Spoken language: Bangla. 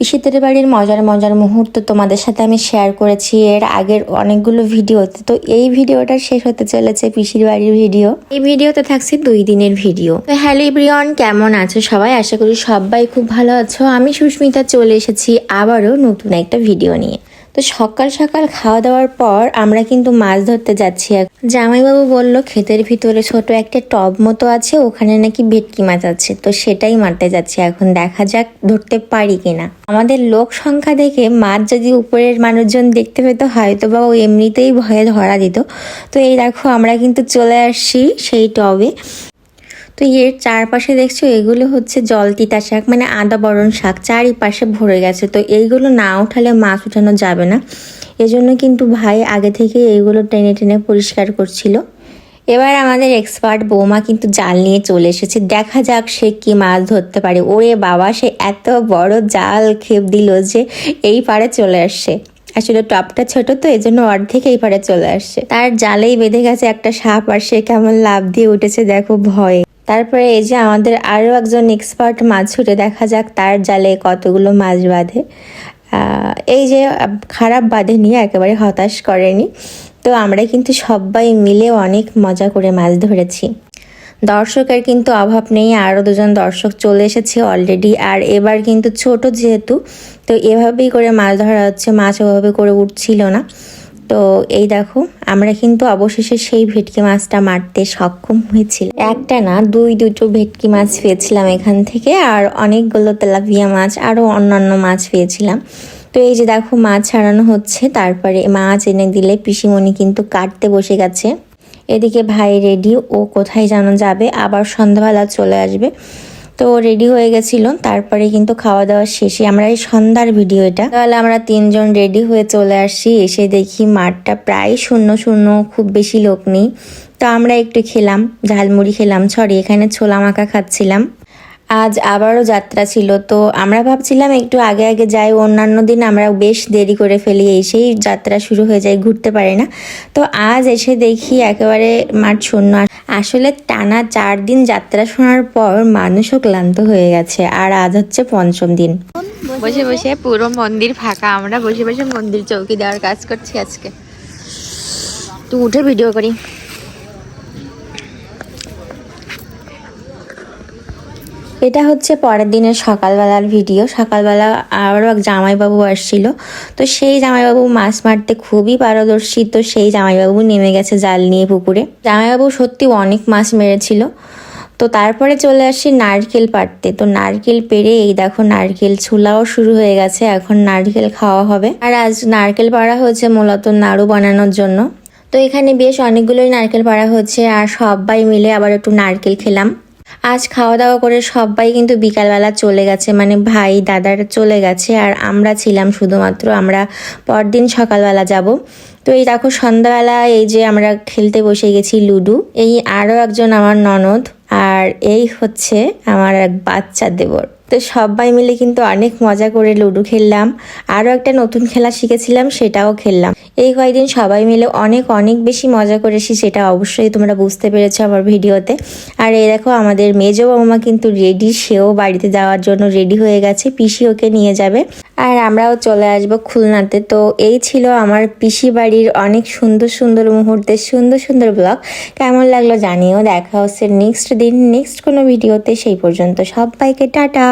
পিসিদের বাড়ির মজার মজার মুহূর্ত তোমাদের সাথে আমি শেয়ার করেছি এর আগের অনেকগুলো ভিডিওতে। তো এই ভিডিওটা শেষ হতে চলেছে পিসির বাড়ির ভিডিও। এই ভিডিওতে থাকছে 2 দিনের ভিডিও। তো হ্যালো এভরিওয়ান, কেমন আছো সবাই? আশা করি সবাই খুব ভালো আছো। আমি সুস্মিতা চলে এসেছি আবারও নতুন একটা ভিডিও নিয়ে। তো সকাল সকাল খাওয়া দাওয়ার পর আমরা কিন্তু মাছ ধরতে যাচ্ছি। জামাইবাবু বলল ক্ষেতের ভিতরে ছোট একটা টব মতো আছে, ওখানে নাকি ভেটকি মাছ আছে, তো সেটাই মারতে যাচ্ছি। এখন দেখা যাক ধরতে পারি কিনা। আমাদের লোক সংখ্যা দেখে মাছ যদি উপরের মানুষজন দেখতে পেত হয়তো বা ও এমনিতেই ভয়ে ধরা দিত। তো এই দেখো আমরা কিন্তু চলে আসছি সেই টবে। তো এর চারপাশে দেখছো এগুলো হচ্ছে জলতিতা শাক, মানে আদা বরণ শাক, চারিপাশে ভরে গেছে। তো এইগুলো না উঠালে মাছ উঠানো যাবে না, এজন্য কিন্তু ভাই আগে থেকে এইগুলো টেনে টেনে পরিষ্কার করছিল। এবার আমাদের এক্সপার্ট বৌমা কিন্তু জাল নিয়ে চলে এসেছে, দেখা যাক সে কি মাছ ধরতে পারে। ওরে বাবা, সে এত বড় জাল খেপ দিল যে এই পাড়ে চলে আসছে। আসলে টপটা ছোট তো এজন্য অর্ধেক এই পাড়ে চলে আসছে। তার জালেই বেঁধে গেছে একটা সাপ, আর সে কেমন লাফ দিয়ে উঠেছে দেখো ভয়ে। তারপরে এই যে আমাদের আরও একজন এক্সপার্ট মাছ ছুটে, দেখা যাক তার জালে কতগুলো মাছ বাঁধে। এই যে খারাপ বাঁধেনি, একেবারে হতাশ করেনি। তো আমরা কিন্তু সবাই মিলে অনেক মজা করে মাছ ধরেছি। দর্শকের কিন্তু অভাব নেই, আরও 2জন দর্শক চলে এসেছে অলরেডি। আর এবার কিন্তু ছোট যেহেতু, তো এভাবেই করে মাছ ধরা হচ্ছে, মাছ ওভাবে করে উঠছিল না। তো এই দেখো আমরা কিন্তু অবশেষে সেই ভেটকি মাছটা মারতে সক্ষম হয়েছিলাম। একটা না, দুটো ভেটকি মাছ পেয়েছিলাম এখান থেকে, আর অনেকগুলো তেলাপিয়া মাছ, আরও অন্যান্য মাছ পেয়েছিলাম। তো এই যে দেখো মাছ ছাড়ানো হচ্ছে, তারপরে মাছ এনে দিলে পিসিমণি কিন্তু কাটতে বসে গেছে। এদিকে ভাই রেডি, ও কোথায় যেন যাবে, আবার সন্ধ্যাবেলা চলে আসবে। তো রেডি হয়ে গেছিল। তারপরে কিন্তু খাওয়া দাওয়া শেষে, আমরা এই সন্ধ্যার ভিডিও এটা, তাহলে আমরা 3জন রেডি হয়ে চলে আসছি। এসে দেখি মাঠটা প্রায় শূন্য শূন্য, খুব বেশি লোক নেই। তো আমরা একটু খেলাম, ঝালমুড়ি খেলাম, সরি এখানে ছোলা মাখা খাচ্ছিলাম। আজ আবারও যাত্রা ছিল, তো আমরা ভাবছিলাম একটু আগে আগে যাই, অন্যান্য দিন আমরা বেশ দেরি করে ফেলি, এসেই যাত্রা শুরু হয়ে যায়, ঘুরতে পারি না। তো আজ এসে দেখি একেবারে মাঠ শূন্য। আসলে টানা 4 দিন যাত্রা শোনার পর মানুষও ক্লান্ত হয়ে গেছে, আর আজ হচ্ছে 5ম দিন। বসে বসে পুরো মন্দির ফাঁকা, আমরা বসে বসে মন্দির চৌকি দেওয়ার কাজ করছি আজকে। তো উঠে ভিডিও করি। এটা হচ্ছে পরের দিনের সকালবেলার ভিডিও। সকালবেলা আরও এক জামাইবাবু আসছিল, তো সেই জামাইবাবু মাছ মারতে খুবই পারদর্শী। তো সেই জামাইবাবু নেমে গেছে জাল নিয়ে পুকুরে। জামাইবাবু সত্যি অনেক মাছ মেরেছিল। তো তারপরে চলে আসি নারকেল পাড়তে। তো নারকেল পেড়ে এই দেখো নারকেল ছুলাও শুরু হয়ে গেছে, এখন নারকেল খাওয়া হবে। আর আজ নারকেল পাড়া হয়েছে মূলত নাড়ু বানানোর জন্য। তো এখানে বেশ অনেকগুলোই নারকেল পাড়া হচ্ছে, আর সবাই মিলে আবার একটু নারকেল খেলাম। আজ খাওয়া দাওয়া করে সবাই কিন্তু বিকালবেলা চলে গেছে, মানে ভাই দাদারা চলে গেছে, আর আমরা ছিলাম শুধুমাত্র। আমরা পরদিন সকালবেলা যাব। তো এই দেখো সন্ধ্যাবেলা এই যে আমরা খেলতে বসে গেছি লুডো। এই আরও একজন আমার ননদ, আর এই হচ্ছে আমার এক বাচ্চা দেবর। তো সবাই মিলে কিন্তু অনেক মজা করে লুডো খেললাম। আরও একটা নতুন খেলা শিখেছিলাম, সেটাও খেললাম। এই কয়েকদিন সবাই মিলে অনেক অনেক বেশি মজা করেছি, সেটা অবশ্যই তোমরা বুঝতে পেরেছো আমার ভিডিওতে। আর এই দেখো আমাদের মেজো বৌমা কিন্তু রেডি, সেও বাড়িতে যাওয়ার জন্য রেডি হয়ে গেছে, পিসি ওকে নিয়ে যাবে। আর আমরাও চলে আসবো খুলনাতে। তো এই ছিল আমার পিসি বাড়ির অনেক সুন্দর সুন্দর মুহূর্তের সুন্দর সুন্দর ব্লগ। কেমন লাগলো জানিও। দেখা হচ্ছে নেক্সট দিন নেক্সট কোনো ভিডিওতে। সেই পর্যন্ত সবাইকে টাটা।